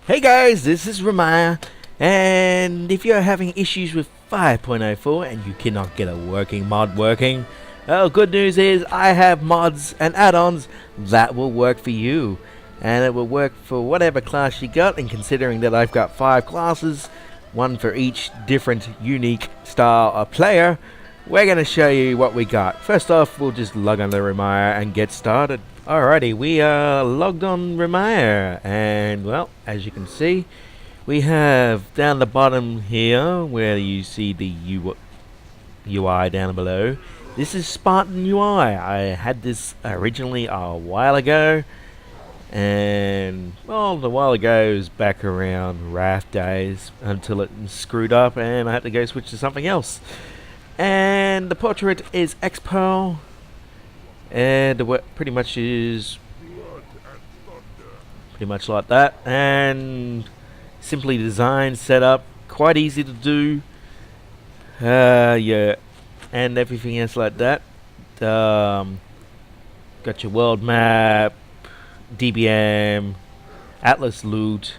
Hey guys, this is Romire, and if you're having issues with 5.04 and you cannot get a working mod working, well, good news is I have mods and add-ons that will work for you, and it will work for whatever class you got. And considering that I've got 5 classes, one for each different unique style of player, we're going to show you what we got. First off, we'll just log on to Romire and get started. Alrighty, we are logged on Romire, and well, as you can see, we have down the bottom here where you see the UI down below. This is Spartan UI. I had this originally a while ago, and well, a while ago was back around Wrath days until it screwed up and I had to go switch to something else. And the portrait is Xperl. And the pretty much is pretty much like that, and simply designed, set up, quite easy to do. Yeah, and everything else like that. Got your world map, DBM, Atlas loot,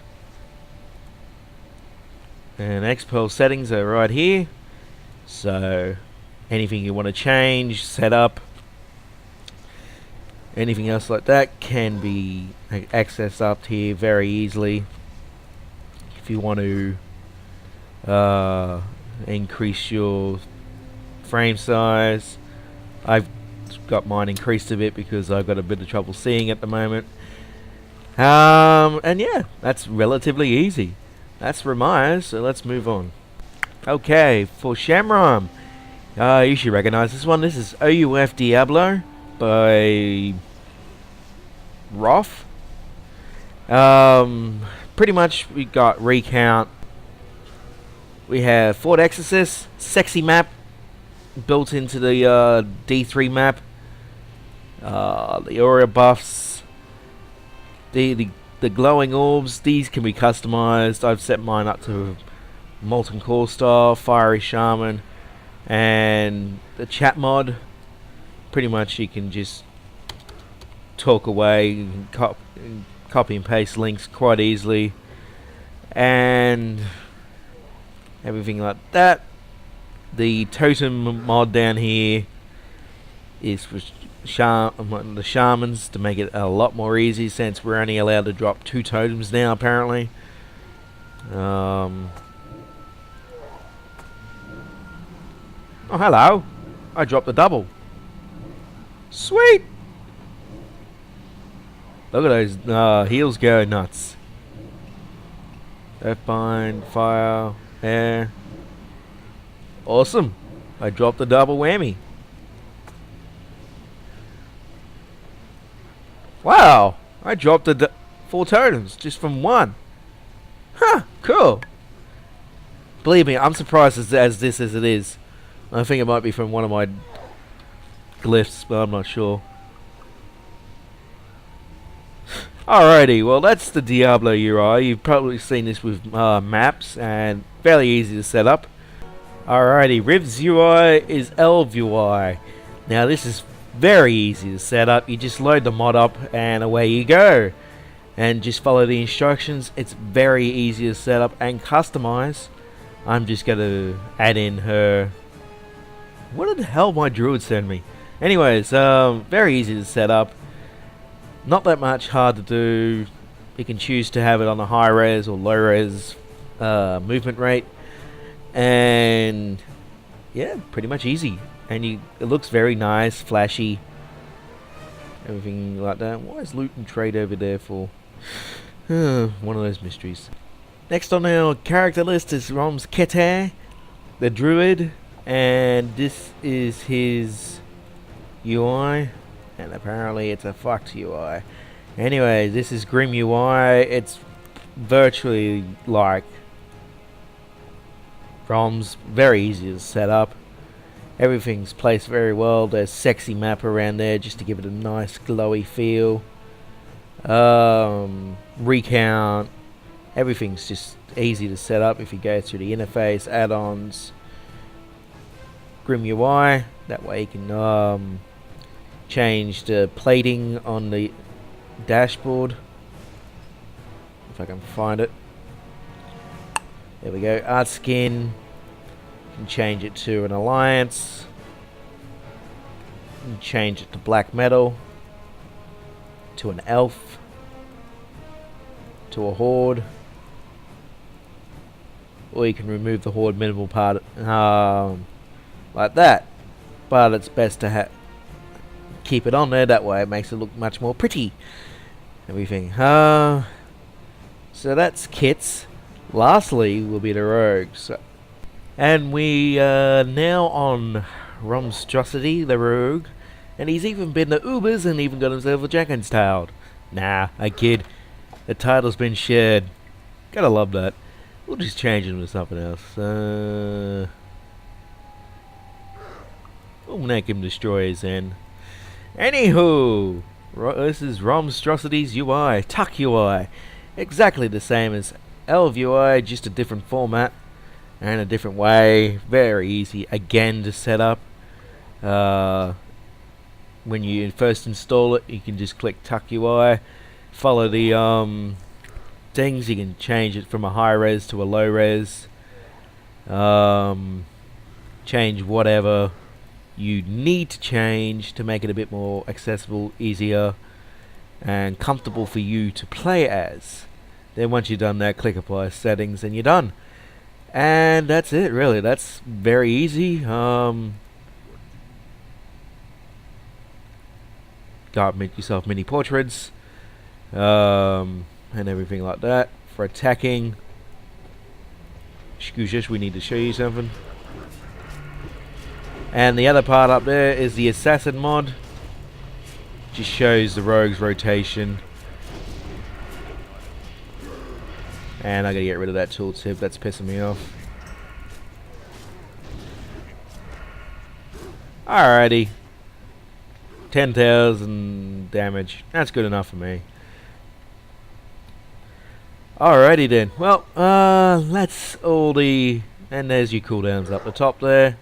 and Xperl settings are right here. So anything you want to change, set up, anything else like that can be accessed up here very easily. If you want to increase your frame size, I've got mine increased a bit because I've got a bit of trouble seeing at the moment. And yeah, that's relatively easy. That's Romire, so let's move on. Okay, for Shamrom, you should recognize this one. This is OUF Diablo by Roth. Pretty much we got Recount. We have Fort Exorcist, sexy map built into the D3 map. The aura buffs, the glowing orbs. These can be customized. I've set mine up to molten core style, fiery shaman, and the chat mod. Pretty much you can just talk away, copy and paste links quite easily, and everything like that. The Totem mod down here is for the shamans to make it a lot more easy, since we're only allowed to drop 2 totems now apparently. Oh, hello, I dropped a double. Sweet! Look at those heels go nuts. Earthbind, fire, air. Awesome! I dropped a double whammy. Wow! I dropped 4 totems just from 1. Huh! Cool! Believe me, I'm surprised as it is. I think it might be from one of my glyphs, but I'm not sure. Alrighty, well that's the Diablo UI. You've probably seen this with maps, and fairly easy to set up. Alrighty, Riv's UI is Elv UI. Now this is very easy to set up. You just load the mod up and away you go. And just follow the instructions. It's very easy to set up and customize. I'm just going to add in her... What did the hell my druid send me? Anyways, very easy to set up. Not that much hard to do. You can choose to have it on a high res or low res movement rate, and yeah, pretty much easy. And it looks very nice, flashy, everything like that. Why is loot and trade over there for? One of those mysteries. Next on our character list is Romskitteh, the druid, and this is his UI. And apparently it's a fucked UI. Anyway, this is GrimUI. It's virtually like ROMs. Very easy to set up. Everything's placed very well. There's sexy map around there just to give it a nice glowy feel. Recount. Everything's just easy to set up if you go through the interface, add-ons, GrimUI. That way you can change the plating on the dashboard. if I can find it. There we go. Art skin. You can change it to an alliance. You can change it to black metal. To an elf. To a horde. Or you can remove the horde minimal part like that. But it's best to keep it on there, that way it makes it look much more pretty. Everything. So that's kits. Lastly will be the rogues. And we are now on Romstrocity, the rogue. And he's even been to Ubers and even got himself a Jacken's tailed. Nah, I kid. The title's been shared. Gotta love that. We'll just change him to something else. We'll make him destroy his end. Anywho, this is Romstrocity's UI, Tuck UI. Exactly the same as Elv UI, just a different format and a different way. Very easy again to set up. When you first install it, you can just click Tuck UI, follow the things. You can change it from a high res to a low res. Change whatever you need to change to make it a bit more accessible, easier and comfortable for you to play as. Then once you've done that, click apply settings and you're done. And that's it, really. That's very easy. Make yourself mini portraits and everything like that. For attacking, excuse us, we need to show you something. And the other part up there is the Assassin mod. Just shows the rogue's rotation. And I gotta get rid of that tooltip, that's pissing me off. Alrighty. 10,000 damage. That's good enough for me. Alrighty then. Well, that's all the... And there's your cooldowns up the top there.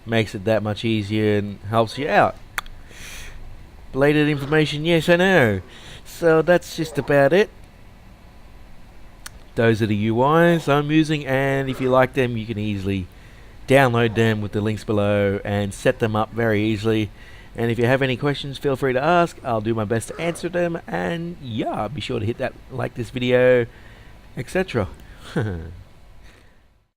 Makes it that much easier and helps you out. Belated information, yes I know. So that's just about it. Those are the UIs I'm using, and if you like them you can easily download them with the links below and set them up very easily. And if you have any questions, feel free to ask. I'll do my best to answer them, and yeah, be sure to hit that like this video, etc.